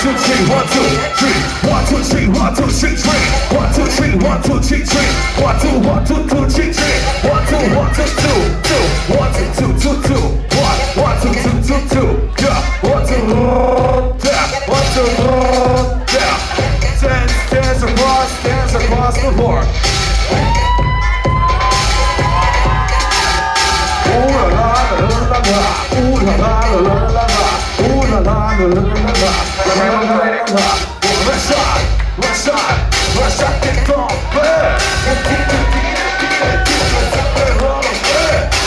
two, three, 1, 2, 3. 1, 2, 3, 1, 2, 3, 3. 1, 2, 3, 1, 2, 3, 3. 1, 2, 1, 2, 2, 3, 3. 1, 2, 1, 2, 2, 2. 1, 2, 2, 2, 2. 1, 2, 2, 2, 2. Yeah. 1, 2, yeah. 1, 2, yeah. Dance across the board. Ooh la la la la la. Ooh la la la la la la. Ooh la la la la la la. Let's shot, get gone, man.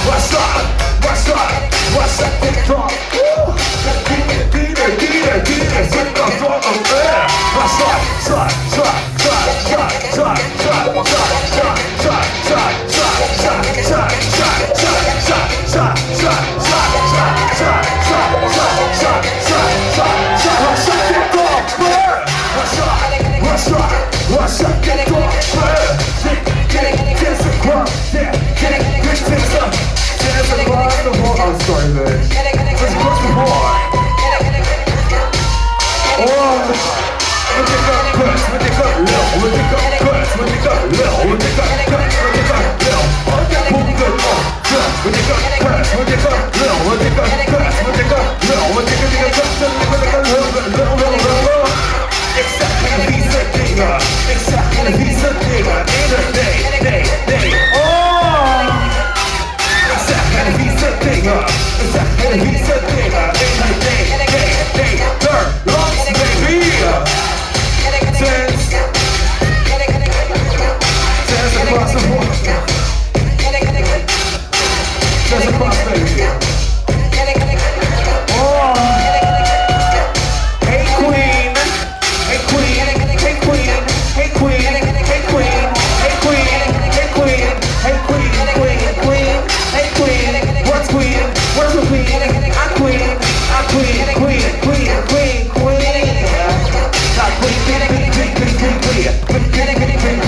Let's shot, get gone. I'm sorry, man. Let's cross the board. Oh, when they got cuts, when they got low, when they got cuts, when they got low, when they got cuts, when they got low. When they got cuts, when they got low, when they got cuts, when they got low, when they got cuts, when they got low. Exactly, he's a nigga. Exactly, he's a nigga. Oh. Exactly, he's a nigga. Exactly, he's a nigga. Third, lungs, baby. Dance across the board. Dance across, baby. Oh. Hey queen, hey queen, hey queen, hey queen, hey queen, hey queen, hey queen, hey queen, queen, queen, hey queen. What's queen? Where's the queen? I'm queen, I'm queen, queen, queen, queen, queen. Not queen, queen, queen, queen, queen, queen, queen, queen, queen,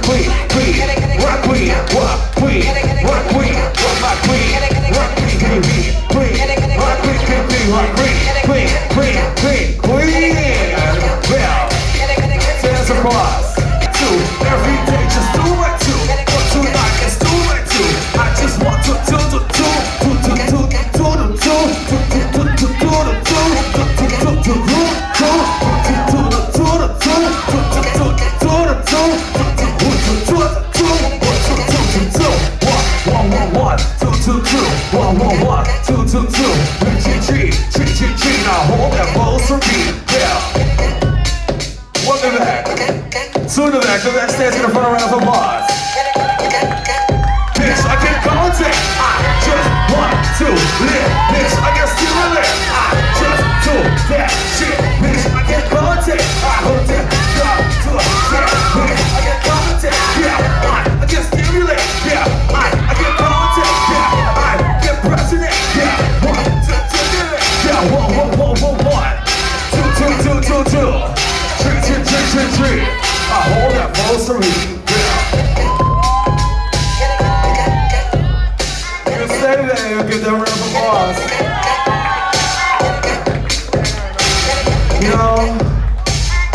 queen, queen, queen, what queen, what queen, what queen, what my queen, what queen, queen, queen, what queen, queen, queen, what queen, queen, queen, queen, queen. Well, dance across. Two, every day just do it two. For tonight, let's do it two. I just want to do the two. Now hold that pose for me. Yeah. One to the back. Two to the back. The back stands in the front, round of applause. Bitch, I can't contact. I just want to live. Bitch, I can still live. I just do that shit. Bitch, I can't contact. I hold that job to a shit. Bitch, I can't contact. Yeah, I can stimulate. Yeah, I can contact. Yeah, I get president. Yeah, one, two, two, yeah, one. 2, 3. I hold that pose for me. You can say that and you'll give them a round of applause. You know,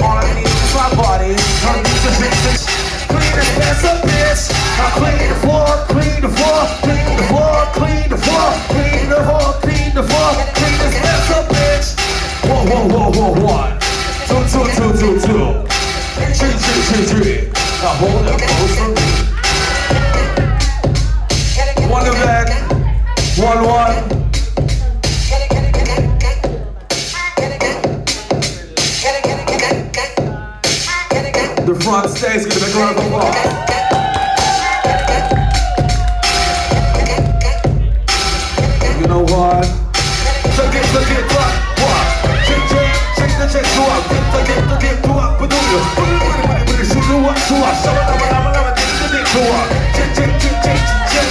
all I need is my body. I need to fix it. Clean this mess up, bitch. I clean the floor, clean the floor, clean the floor, clean the floor, clean the floor, clean the floor, clean this mess up, bitch. 1. 2, 3. 3. I hold that pose for me. One to back. 1. The front stage, give it a round of applause. You know what? Check it, what? Check the check, go up. Get go up, but do you? Put the shoe up, show up. Go up. Check.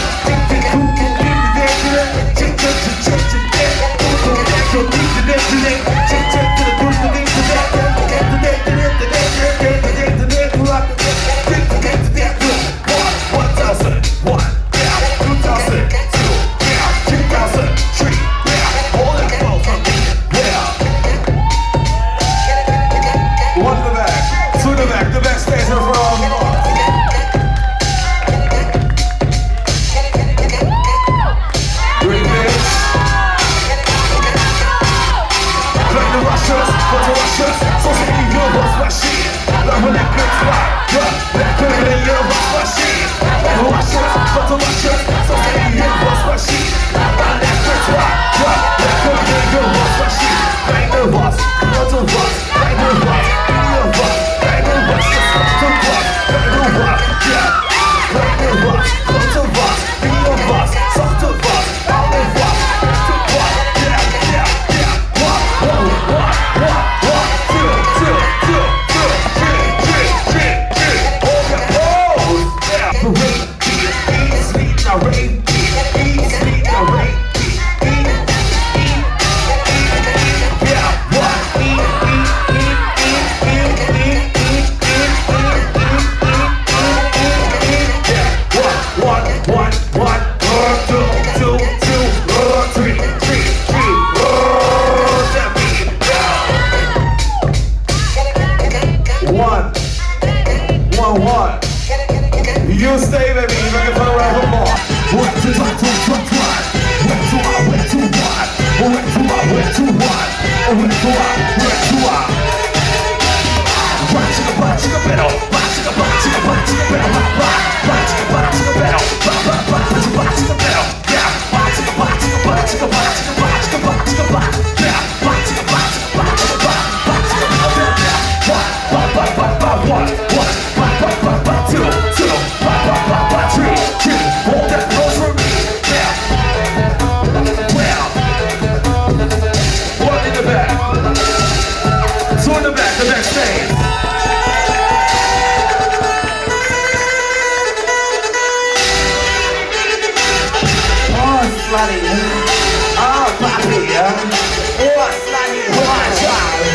slani. Ah, papi, what's slani, what's slani?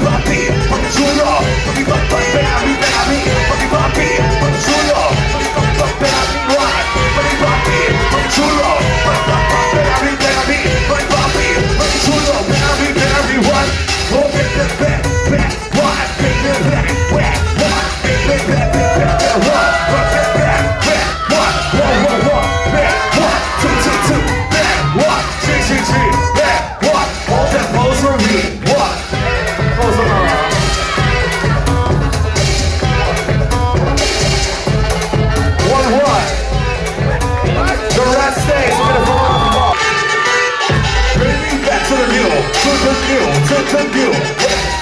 Papi, papi chulo, papi papi papi papi, papi papi, papi chulo, papi papi papi what? Papi papi, papi chulo, papi papi papi, papi papi, papi chulo, papi papi what? Oh, back, what? Back, what?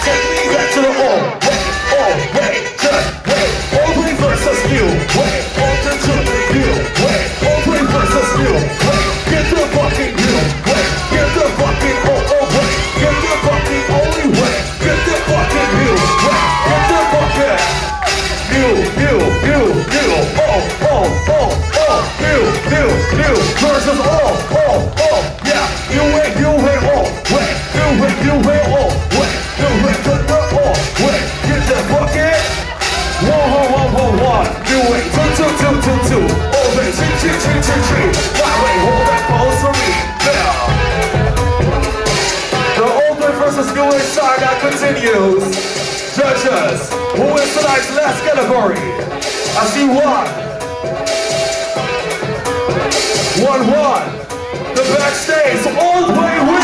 Take me back to the old way, just wait. Old way versus new way. Old to the new way. Old way versus new way. Get the fucking new way. Get the fucking old way. Get the fucking only way. Get the fucking new way. Get the fucking new. New versus yeah. New way, old way. New way, old way. New way to the old way. Get the fucking one. New way, two. Old way, three. That way, hold that pose for me. Yeah. The old way versus new way saga continues. Judges, who is tonight's last category? I see one. 1-1. The backstage, old way wins.